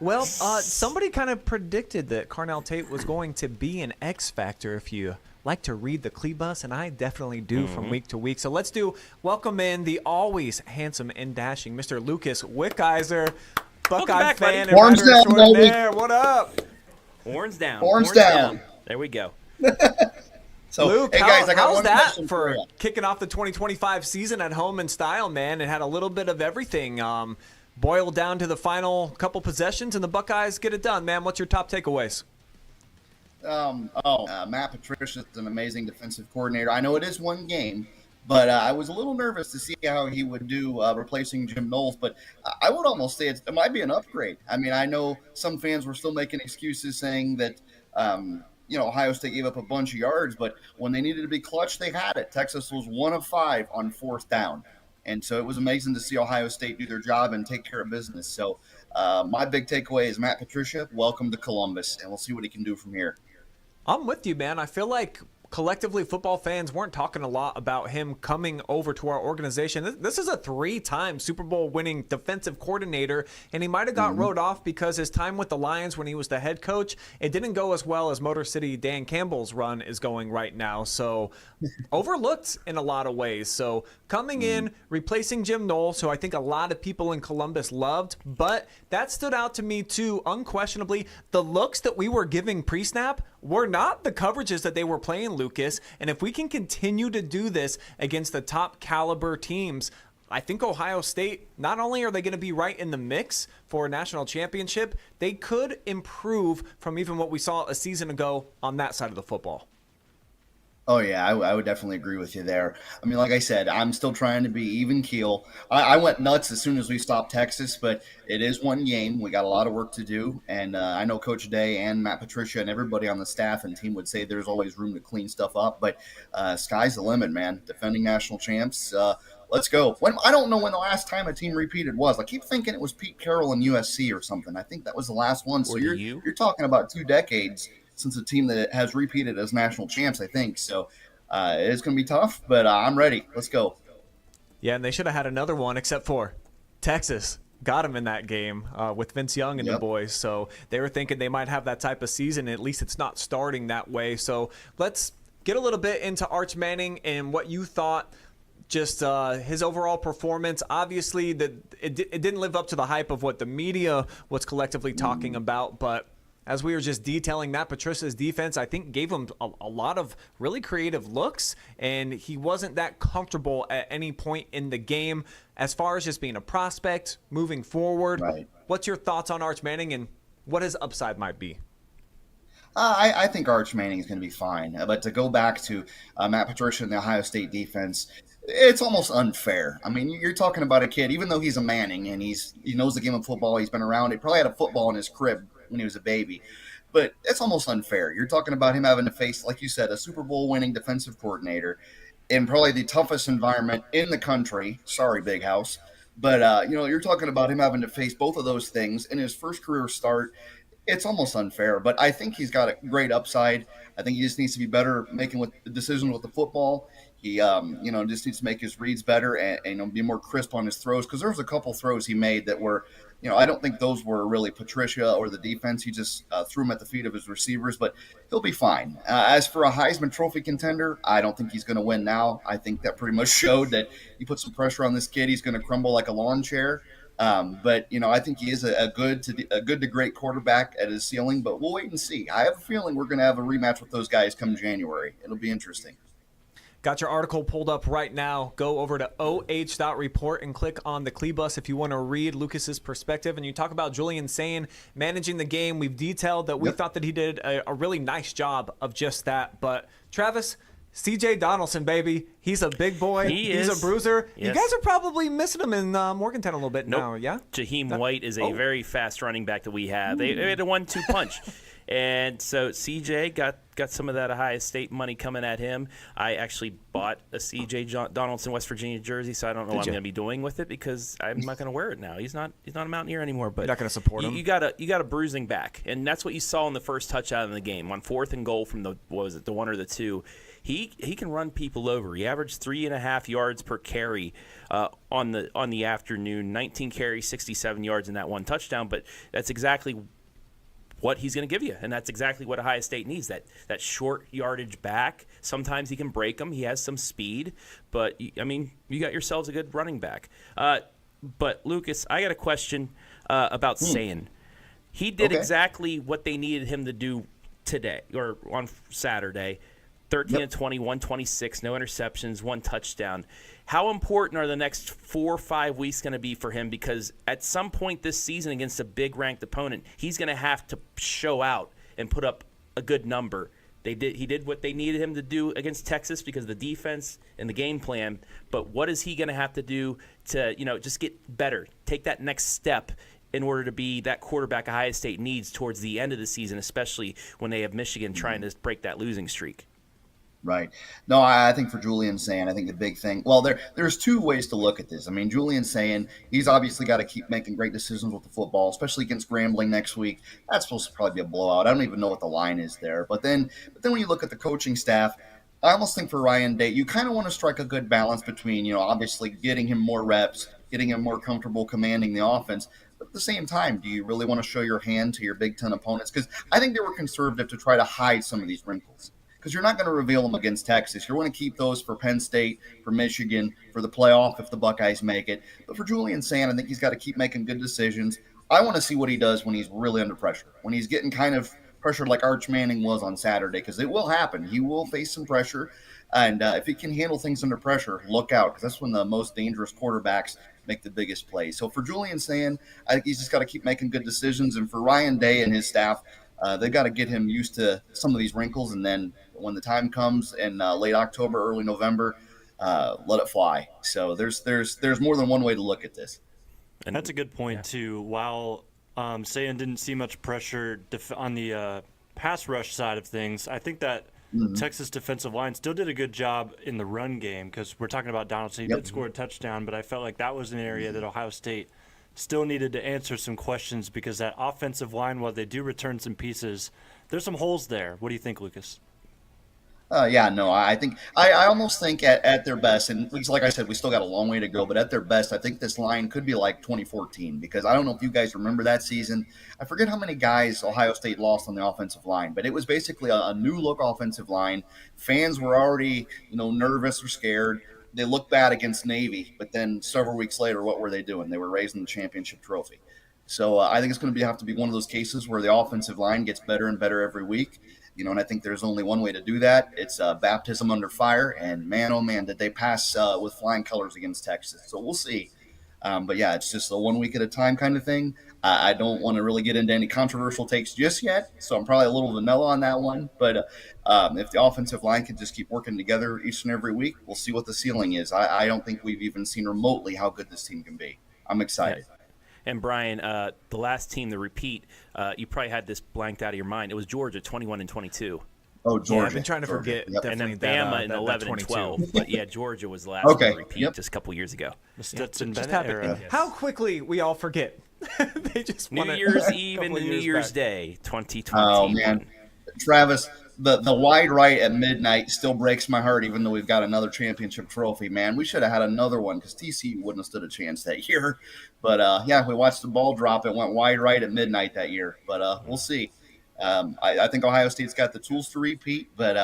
Well, somebody kind of predicted that Carnell Tate was going to be an X factor if you like to read the Cle-Bus, and I definitely do from week to week. So let's welcome in the always handsome and dashing Mr. Lucas Wickiser, Buckeye fan and Horns writer down, extraordinaire. What up? Horns down. Horns down. There we go. So, Luke, hey guys, I got how's one that question for you. kicking off the 2025 season at home in style, man? It had a little bit of everything. Boiled down to the final couple possessions, and the Buckeyes get it done, man. What's your top takeaways? Matt Patricia's an amazing defensive coordinator. I know it is one game, but I was a little nervous to see how he would do replacing Jim Knowles. But I would almost say it might be an upgrade. I mean, I know some fans were still making excuses saying that, Ohio State gave up a bunch of yards, but when they needed to be clutch, they had it. Texas was 1 of 5 on 4th down. And so it was amazing to see Ohio State do their job and take care of business. So my big takeaway is Matt Patricia, welcome to Columbus, and we'll see what he can do from here. I'm with you, man. I feel like collectively football fans weren't talking a lot about him coming over to our organization. This is a 3-time Super Bowl winning defensive coordinator, and he might have got wrote off because his time with the Lions when he was the head coach, it didn't go as well as Motor City Dan Campbell's run is going right now. So overlooked in a lot of ways. So coming in, replacing Jim Knowles, who I think a lot of people in Columbus loved, but that stood out to me too, unquestionably. The looks that we were giving pre-snap were not the coverages that they were playing, Lucas. And if we can continue to do this against the top caliber teams, I think Ohio State, not only are they going to be right in the mix for a national championship, they could improve from even what we saw a season ago on that side of the football. Oh, yeah, I would definitely agree with you there. I mean, like I said, I'm still trying to be even keel. I went nuts as soon as we stopped Texas, but it is one game. We got a lot of work to do, and I know Coach Day and Matt Patricia and everybody on the staff and team would say there's always room to clean stuff up, but sky's the limit, man. Defending national champs, let's go. I don't know when the last time a team repeated was. I keep thinking it was Pete Carroll and USC or something. I think that was the last one. So you're talking about 2 decades since a team that has repeated as national champs, I think. So it's going to be tough, but I'm ready. Let's go. Yeah, and they should have had another one except for Texas. Got him in that game with Vince Young and the boys. So they were thinking they might have that type of season. At least it's not starting that way. So let's get a little bit into Arch Manning and what you thought, just his overall performance. Obviously, it didn't live up to the hype of what the media was collectively talking about, but as we were just detailing, Matt Patricia's defense, I think, gave him a lot of really creative looks, and he wasn't that comfortable at any point in the game. As far as just being a prospect, moving forward, What's your thoughts on Arch Manning and what his upside might be? I think Arch Manning is going to be fine. But to go back to Matt Patricia and the Ohio State defense, it's almost unfair. I mean, you're talking about a kid, even though he's a Manning and he knows the game of football, he's been around. He probably had a football in his crib when he was a baby. But it's almost unfair. You're talking about him having to face, like you said, a Super Bowl winning defensive coordinator in probably the toughest environment in the country. Sorry, Big House. But, you're talking about him having to face both of those things in his first career start. It's almost unfair, but I think he's got a great upside. I think he just needs to be better making decisions with the football. He, just needs to make his reads better and be more crisp on his throws, because there was a couple throws he made that were, I don't think those were really Patricia or the defense. He just threw them at the feet of his receivers, but he'll be fine. As for a Heisman Trophy contender, I don't think he's going to win now. I think that pretty much showed that you put some pressure on this kid, he's going to crumble like a lawn chair. But I think he is a good to great quarterback at his ceiling, but we'll wait and see. I have a feeling we're going to have a rematch with those guys come January. It'll be interesting. Got your article pulled up right now. Go over to OH.Report and click on the Cle-Bus if you want to read Lucas's perspective. And you talk about Julian Sayin managing the game. We've detailed that we thought that he did a really nice job of just that. But Travis, C.J. Donaldson, baby. He's a big boy. He's a bruiser. Yes. You guys are probably missing him in Morgantown a little bit now, yeah? Jaheim White is a very fast running back that we have. They had a 1-2 punch. And so C.J. got some of that Ohio State money coming at him. I actually bought a C.J. Donaldson West Virginia jersey, so I don't know what I'm going to be doing with it because I'm not going to wear it now. He's not a Mountaineer anymore. But you're not going to support him. You got a bruising back, and that's what you saw in the first touchdown in the game on 4th and goal from the 1 or the 2. he can run people over. He averaged 3.5 yards per carry on the afternoon, 19 carries, 67 yards in that one touchdown. But that's exactly what he's going to give you, and that's exactly what Ohio State needs, that short yardage back. Sometimes he can break them. He has some speed, but, I mean, you got yourselves a good running back. But, Lucas, I got a question about Sayin. He did exactly what they needed him to do today, or on Saturday. 13 of 20, 126, no interceptions, 1 touchdown. How important are the next 4 or 5 weeks going to be for him? Because at some point this season against a big ranked opponent, he's going to have to show out and put up a good number. He did what they needed him to do against Texas because of the defense and the game plan. But what is he going to have to do to, just get better, take that next step in order to be that quarterback Ohio State needs towards the end of the season, especially when they have Michigan trying to break that losing streak? Right. No, I think for Julian Sayin, I think the big thing, well, there's 2 ways to look at this. I mean, Julian Sayin, he's obviously got to keep making great decisions with the football, especially against Grambling next week. That's supposed to probably be a blowout. I don't even know what the line is there. But then when you look at the coaching staff, I almost think for Ryan Day, you kind of want to strike a good balance between, obviously getting him more reps, getting him more comfortable commanding the offense. But at the same time, do you really want to show your hand to your Big Ten opponents? Because I think they were conservative to try to hide some of these wrinkles. Because you're not going to reveal them against Texas. You want to keep those for Penn State, for Michigan, for the playoff if the Buckeyes make it. But for Julian Sayin, I think he's got to keep making good decisions. I want to see what he does when he's really under pressure, when he's getting kind of pressured like Arch Manning was on Saturday, because it will happen. He will face some pressure. And if he can handle things under pressure, look out, because that's when the most dangerous quarterbacks make the biggest plays. So for Julian Sayin, I think he's just got to keep making good decisions. And for Ryan Day and his staff, they've got to get him used to some of these wrinkles, and then when the time comes in late October, early November, let it fly. So there's more than one way to look at this. And that's a good point, too. While Sayin didn't see much pressure on the pass rush side of things, I think that Texas defensive line still did a good job in the run game, because we're talking about Donaldson. He did score a touchdown, but I felt like that was an area that Ohio State still needed to answer some questions, because that offensive line, while they do return some pieces, there's some holes there. What do you think, Lucas? I think I almost think at their best, and like I said, we still got a long way to go, but at their best, I think this line could be like 2014, because I don't know if you guys remember that season. I forget how many guys Ohio State lost on the offensive line, but it was basically a new look offensive line. Fans were already, nervous or scared. They looked bad against Navy, but then several weeks later, what were they doing? They were raising the championship trophy. So I think it's going to have to be one of those cases where the offensive line gets better and better every week. And I think there's only one way to do that. It's baptism under fire. And man, oh man, did they pass with flying colors against Texas. So we'll see. But yeah, it's just a 1 week at a time kind of thing. I don't want to really get into any controversial takes just yet. So I'm probably a little vanilla on that one. But if the offensive line can just keep working together each and every week, we'll see what the ceiling is. I don't think we've even seen remotely how good this team can be. I'm excited. Yeah. And Brian, the last team to repeat, you probably had this blanked out of your mind. It was Georgia, 21-22. Oh, Georgia. Yeah, I've been trying to forget. Yep. And then Definitely Bama in 11 and 12. But yeah, Georgia was the last Okay. to repeat just a couple years ago. The Stetson Just Bennett happened. era. How quickly we all forget. They just New won it Year's a Eve couple and of New years Year's back. Day, 2021. Oh, man. Travis, the wide right at midnight still breaks my heart, even though we've got another championship trophy, man. We should have had another one, because TCU wouldn't have stood a chance that year. But, we watched the ball drop. It went wide right at midnight that year. But we'll see. I think Ohio State's got the tools to repeat, but